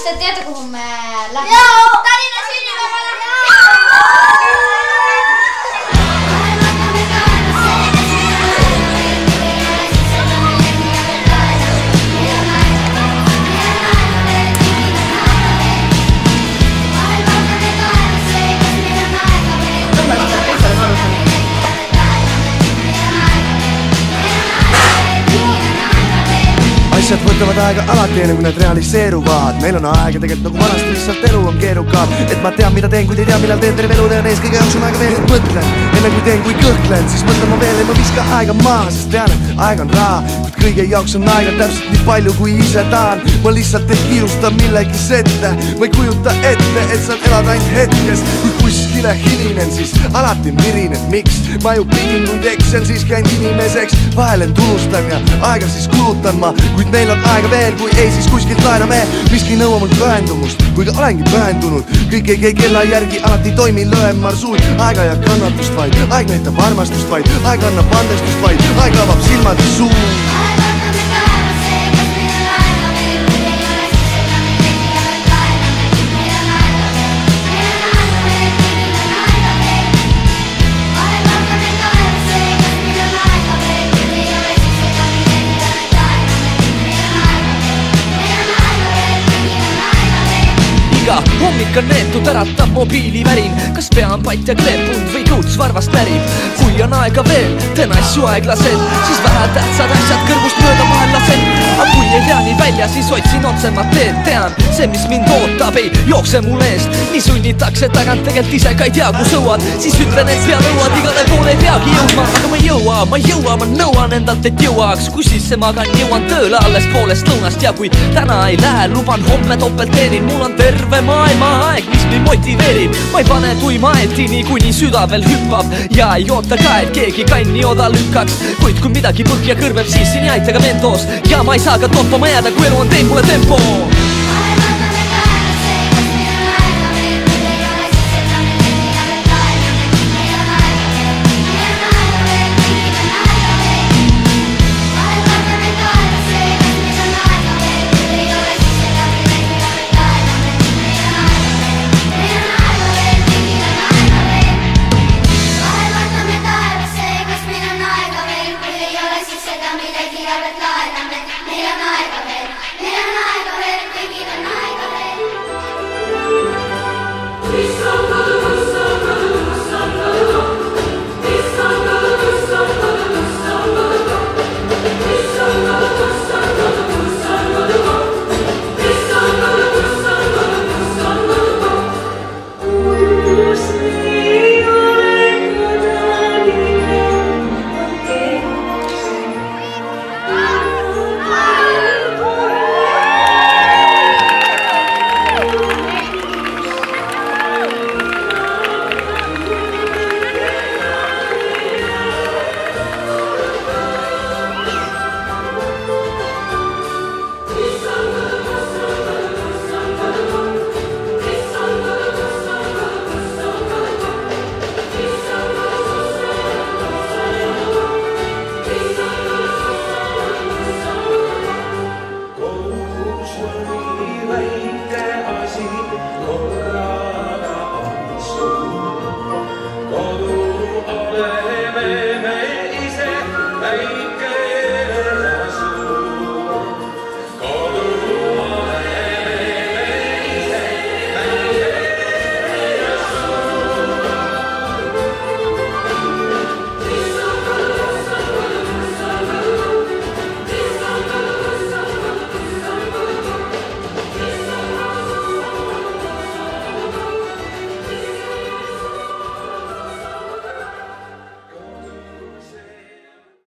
te teate, kuhu me lähme? Jaa! Tallinna sünnipäevale! Asjad võtavad aega alati enne, kui need realiseeruvad. Meil on aega tegelikult nagu vanasti, lihtsalt elu on keerukam. Et ma tean, mida teen, kui ei tea, millal teen terve elu teen ees. Kõige jaoks on aega veel, et mõtlen. Enne kui teen, kui kõhklen, siis mõtlen ma veel, et ma viska aega maha. Sest tean, et aeg on raha, kuid kõige jaoks on aega täpselt nii palju, kui ise tahan. Ma lihtsalt ei kiirusta millegi ette. Ma ei kujuta ette, et saan elada ainult hetkes. Kui kuskile hilinen, siis alati mirin, et miks. Ma ju pidin, kui teksen, siis käin inimeseks. Vahel end unustan ja aega siis kulutan ma. Kuid meil on aega veel, kui ei, siis kuskilt laename. Miski ei nõua mul pühendumust, kui ka olengi pühendunud. Kõik ei käi kella järgi, alati toimi löön marsuud. Aega ja kannatust vaid, aeg näitab armastust vaid. Aeg annab andestust vaid, aeg avab silmad ja suu. Hommik on neetud, äratab mobiilivärin. Kas pea on pat ja kleepunud või kõuts varvast pärib? Kui on aega veel, teen asju aeglaselt, siis vähe tähtsad asjad kõrvust mööda vahel lasen. Aga kui ei tea nii välja, siis otsin otsemat teed. Tean, see mis mind ootab ei jookse mul eest. Nii sunnitakse tagant, tegelikult ise ka ei tea kus õuad. Siis ütlen, et pea nõuad, igale poole ei peagi jõudma. Aga ma ei jõua, ma nõuan endalt, et jõuaks. Kui sisse magan, jõuan tööle alles poolest lõunast. Ja kui täna ei lähe, luban homme topelt teenin. Mul on terve maailma aeg, mis mind motiveerib. Ma ei pane tuima etini, kuni süda veel hüppab. Ja ei oota ka, et keegi kanni oda lükkaks. Kuid kui midagi põhja kõrveb, siis siin ei aita ka mentos. Ja ma ei saa ka toppama jääda, kui elu on teinud mulle tempo.